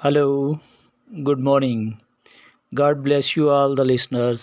Hello, good morning. God bless you all the listeners.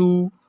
2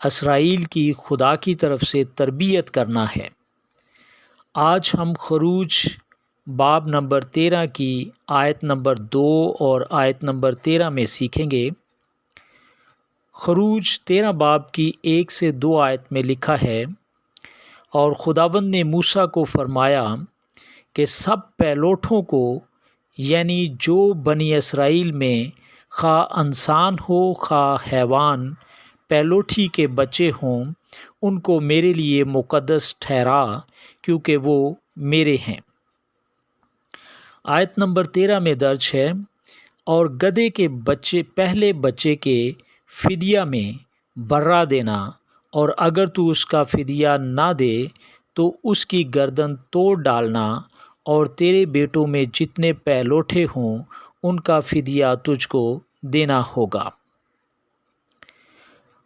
اسرائیل کی خدا کی طرف سے تربیت کرنا ہے۔ آج ہم خروج باب نمبر 13 کی آیت نمبر 2 اور آیت نمبر 13 میں سیکھیں گے۔ خروج 13 باب کی 1 سے 2 آیت میں لکھا ہے، اور خداوند نے موسیٰ کو فرمایا کہ سب پہلوٹوں کو، یعنی جو بنی اسرائیل میں خواہ انسان ہو خواہ حیوان پہلوٹی کے بچے ہوں، ان کو میرے لیے مقدس ٹھہرا، کیونکہ وہ میرے ہیں۔ آیت نمبر 13 میں درج ہے، اور گدھے کے بچے پہلے بچے کے فدیہ میں برا دینا، اور اگر تو اس کا فدیہ نہ دے تو اس کی گردن توڑ ڈالنا، اور تیرے بیٹوں میں جتنے پہلوٹے ہوں ان کا فدیہ تجھ کو دینا ہوگا۔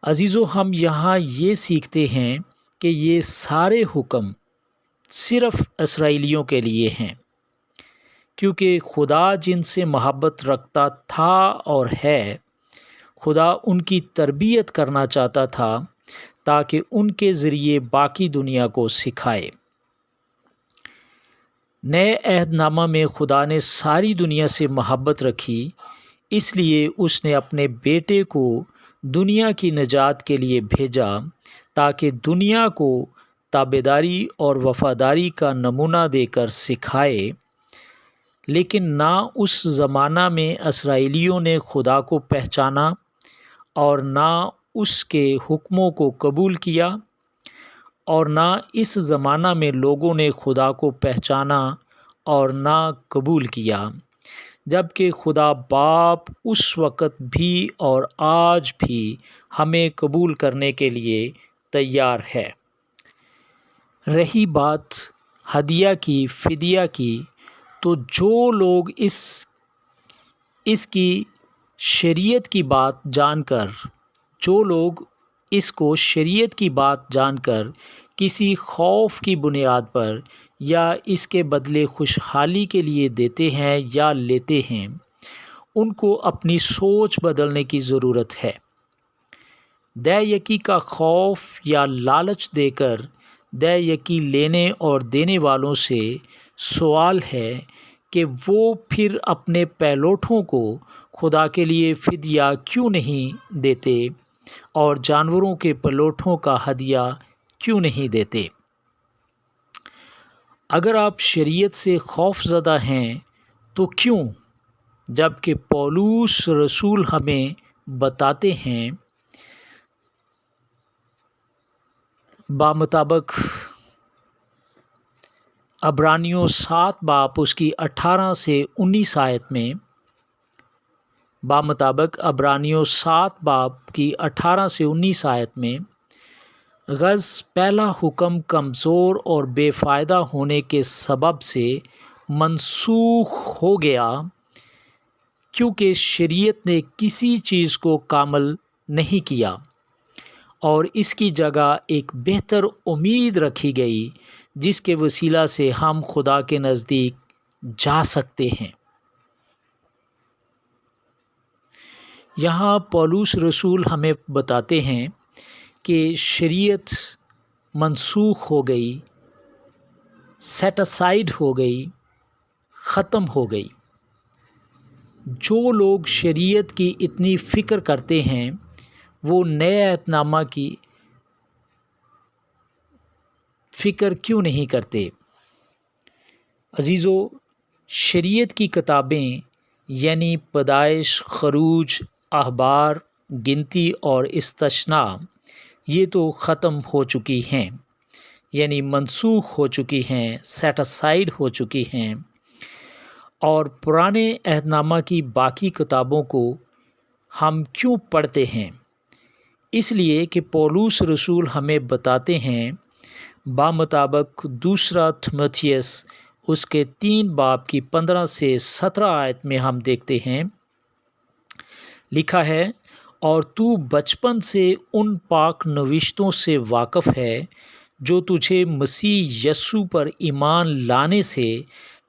عزیزو، ہم یہاں یہ سیکھتے ہیں کہ یہ سارے حکم صرف اسرائیلیوں کے لیے ہیں، کیونکہ خدا جن سے محبت رکھتا تھا اور ہے، خدا ان کی تربیت کرنا چاہتا تھا تاکہ ان کے ذریعے باقی دنیا کو سکھائے۔ نئے عہد نامہ میں خدا نے ساری دنیا سے محبت رکھی، اس لیے اس نے اپنے بیٹے کو دنیا کی نجات کے لیے بھیجا، تاکہ دنیا کو تابعداری اور وفاداری کا نمونہ دے کر سکھائے۔ لیکن نہ اس زمانہ میں اسرائیلیوں نے خدا کو پہچانا اور نہ اس کے حکموں کو قبول کیا، اور نہ اس زمانہ میں لوگوں نے خدا کو پہچانا اور نہ قبول کیا، جبکہ خدا باپ اس وقت بھی اور آج بھی ہمیں قبول کرنے کے لیے تیار ہے۔ رہی بات ہدیہ کی، فدیہ کی، تو جو لوگ اس کی شریعت کی بات جان کر کسی خوف کی بنیاد پر یا اس کے بدلے خوشحالی کے لیے دیتے ہیں یا لیتے ہیں، ان کو اپنی سوچ بدلنے کی ضرورت ہے۔ دے یکی کا خوف یا لالچ دے کر دے یکی لینے اور دینے والوں سے سوال ہے کہ وہ پھر اپنے پہلوٹوں کو خدا کے لیے فدیہ کیوں نہیں دیتے اور جانوروں کے پہلوٹوں کا ہدیہ کیوں نہیں دیتے۔ اگر آپ شریعت سے خوف زدہ ہیں تو کیوں، جبکہ پولس رسول ہمیں بتاتے ہیں بمطابق عبرانیوں 7 باب اس کی 18 سے 19 آیت میں، عبرانیوں 7 باب کی 18 سے 19 آیت میں، غرض پہلا حکم کمزور اور بے فائدہ ہونے کے سبب سے منسوخ ہو گیا، کیونکہ شریعت نے کسی چیز کو کامل نہیں کیا، اور اس کی جگہ ایک بہتر امید رکھی گئی جس کے وسیلہ سے ہم خدا کے نزدیک جا سکتے ہیں۔ یہاں پولس رسول ہمیں بتاتے ہیں کہ شریعت منسوخ ہو گئی، سیٹ اسائیڈ ہو گئی، ختم ہو گئی۔ جو لوگ شریعت کی اتنی فکر کرتے ہیں وہ نئے عہد نامہ کی فکر کیوں نہیں کرتے؟ عزیزو، شریعت کی کتابیں یعنی پیدائش، خروج، اخبار، گنتی اور استثناء یہ تو ختم ہو چکی ہیں، یعنی منسوخ ہو چکی ہیں، سیٹ اسائیڈ ہو چکی ہیں، اور پرانے عہد نامہ کی باقی کتابوں کو ہم کیوں پڑھتے ہیں؟ اس لیے کہ پولس رسول ہمیں بتاتے ہیں بمطابق دوسرا تیموتھیوس اس کے 3 باب کی 15 سے 17 آیت میں ہم دیکھتے ہیں، لکھا ہے، اور تو بچپن سے ان پاک نوشتوں سے واقف ہے جو تجھے مسیح یسوع پر ایمان لانے سے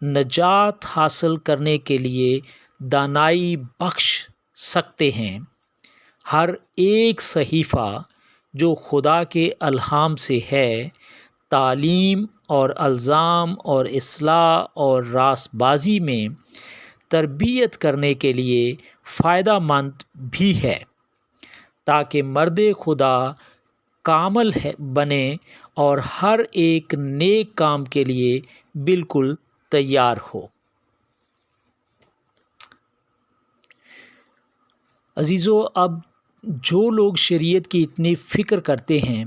نجات حاصل کرنے کے لیے دانائی بخش سکتے ہیں۔ ہر ایک صحیفہ جو خدا کے الہام سے ہے، تعلیم اور الزام اور اصلاح اور راست بازی میں تربیت کرنے کے لیے فائدہ مند بھی ہے، تاکہ مرد خدا کامل بنے اور ہر ایک نیک کام کے لیے بالکل تیار ہو۔ عزیزو، اب جو لوگ شریعت کی اتنی فکر کرتے ہیں،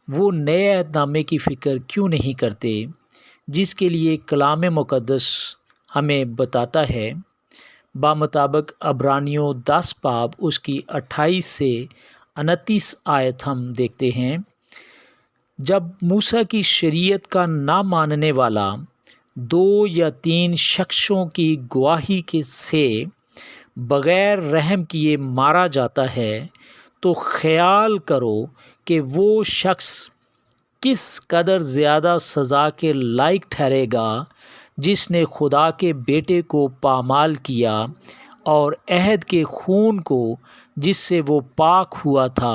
وہ نئے عہد نامے کی فکر کیوں نہیں کرتے، جس کے لیے کلام مقدس ہمیں بتاتا ہے۔ بمطابق عبرانیوں 10 باب اس کی 28 سے 29 آیت ہم دیکھتے ہیں، جب موسیٰ کی شریعت کا نہ ماننے والا 2 یا 3 شخصوں کی گواہی سے بغیر رحم کیے مارا جاتا ہے، تو خیال کرو کہ وہ شخص کس قدر زیادہ سزا کے لائق ٹھہرے گا، جس نے خدا کے بیٹے کو پامال کیا اور عہد کے خون کو جس سے وہ پاک ہوا تھا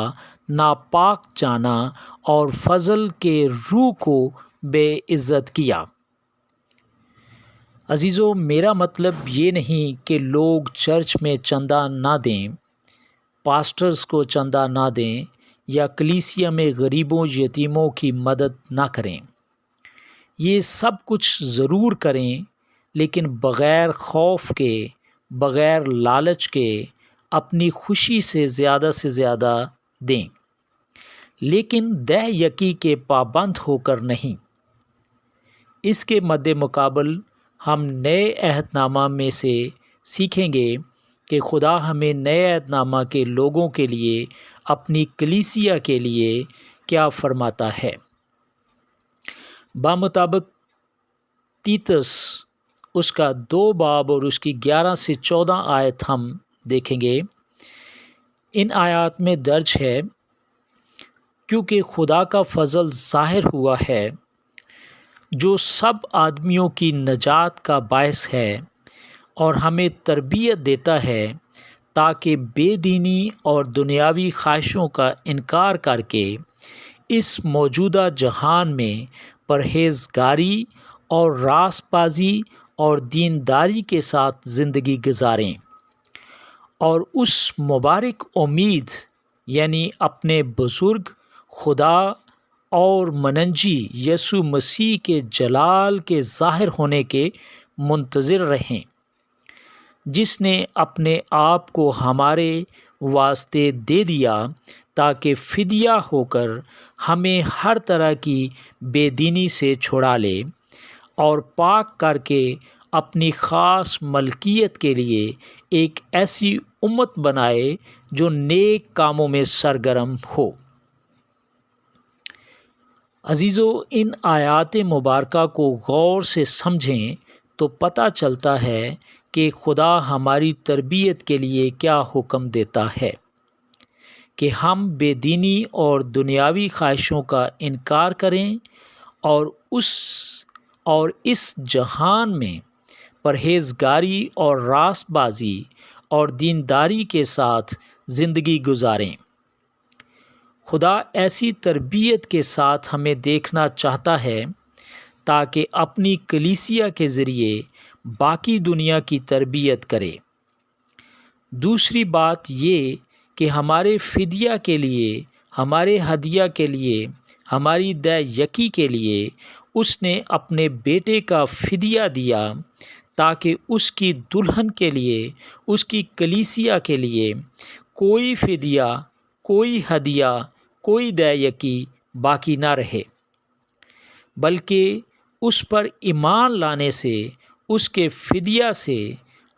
ناپاک جانا اور فضل کے روح کو بے عزت کیا۔ عزیزو، میرا مطلب یہ نہیں کہ لوگ چرچ میں چندہ نہ دیں، پاسٹرز کو چندہ نہ دیں یا کلیسیا میں غریبوں یتیموں کی مدد نہ کریں۔ یہ سب کچھ ضرور کریں، لیکن بغیر خوف کے، بغیر لالچ کے، اپنی خوشی سے زیادہ دیں، لیکن دہ یقی کے پابند ہو کر نہیں۔ اس کے مد مقابل ہم نئے عہد نامہ میں سے سیکھیں گے کہ خدا ہمیں نئے عہد نامہ کے لوگوں کے لیے، اپنی کلیسیا کے لیے کیا فرماتا ہے۔ بمطابق تیتس اس کا 2 باب اور اس کی 11 سے 14 آیت ہم دیکھیں گے۔ ان آیات میں درج ہے، کیونکہ خدا کا فضل ظاہر ہوا ہے، جو سب آدمیوں کی نجات کا باعث ہے اور ہمیں تربیت دیتا ہے، تاکہ بے دینی اور دنیاوی خواہشوں کا انکار کر کے اس موجودہ جہان میں پرہیزگاری اور راست بازی اور دینداری کے ساتھ زندگی گزاریں، اور اس مبارک امید یعنی اپنے بزرگ خدا اور منجی یسوع مسیح کے جلال کے ظاہر ہونے کے منتظر رہیں، جس نے اپنے آپ کو ہمارے واسطے دے دیا، تاکہ فدیہ ہو کر ہمیں ہر طرح کی بے دینی سے چھڑا لے اور پاک کر کے اپنی خاص ملکیت کے لیے ایک ایسی امت بنائے جو نیک کاموں میں سرگرم ہو۔ عزیزو، ان آیات مبارکہ کو غور سے سمجھیں تو پتہ چلتا ہے کہ خدا ہماری تربیت کے لیے کیا حکم دیتا ہے، کہ ہم بے دینی اور دنیاوی خواہشوں کا انکار کریں اور اس جہان میں پرہیزگاری اور راست بازی اور دینداری کے ساتھ زندگی گزاریں۔ خدا ایسی تربیت کے ساتھ ہمیں دیکھنا چاہتا ہے، تاکہ اپنی کلیسیا کے ذریعے باقی دنیا کی تربیت کرے۔ دوسری بات یہ کہ ہمارے فدیہ کے لیے، ہمارے ہدیہ کے لیے، ہماری دہ یقی کے لیے اس نے اپنے بیٹے کا فدیہ دیا، تاکہ اس کی دلہن کے لیے، اس کی کلیسیا کے لیے کوئی فدیہ، کوئی ہدیہ، کوئی دہ یقی باقی نہ رہے، بلکہ اس پر ایمان لانے سے، اس کے فدیہ سے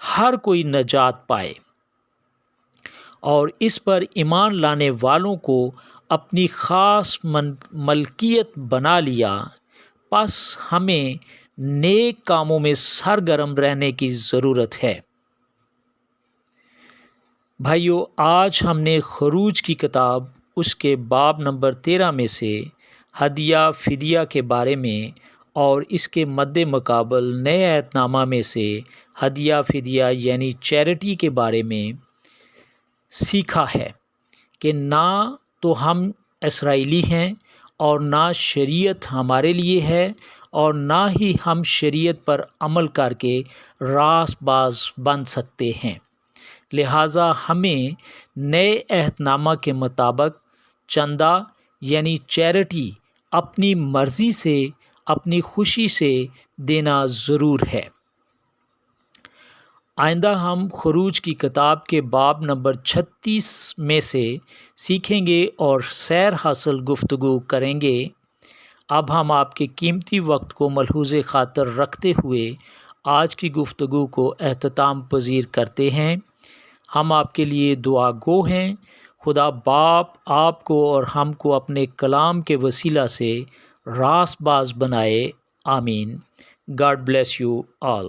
ہر کوئی نجات پائے، اور اس پر ایمان لانے والوں کو اپنی خاص ملکیت بنا لیا۔ پس ہمیں نیک کاموں میں سرگرم رہنے کی ضرورت ہے۔ بھائیو، آج ہم نے خروج کی کتاب اس کے باب نمبر 13 میں سے ہدیہ فدیہ کے بارے میں اور اس کے مد مقابل نئے عہد نامہ میں سے ہدیہ فدیہ یعنی چیریٹی کے بارے میں سیکھا ہے، کہ نہ تو ہم اسرائیلی ہیں اور نہ شریعت ہمارے لیے ہے، اور نہ ہی ہم شریعت پر عمل کر کے راست باز بن سکتے ہیں۔ لہٰذا ہمیں نئے عہد نامہ کے مطابق چندہ یعنی چیریٹی اپنی مرضی سے، اپنی خوشی سے دینا ضرور ہے۔ آئندہ ہم خروج کی کتاب کے باب نمبر 36 میں سے سیکھیں گے اور سیر حاصل گفتگو کریں گے۔ اب ہم آپ کے قیمتی وقت کو ملحوظ خاطر رکھتے ہوئے آج کی گفتگو کو اختتام پذیر کرتے ہیں۔ ہم آپ کے لیے دعا گو ہیں۔ خدا باپ آپ کو اور ہم کو اپنے کلام کے وسیلہ سے راست باز بنائے۔ آمین۔ God bless you all.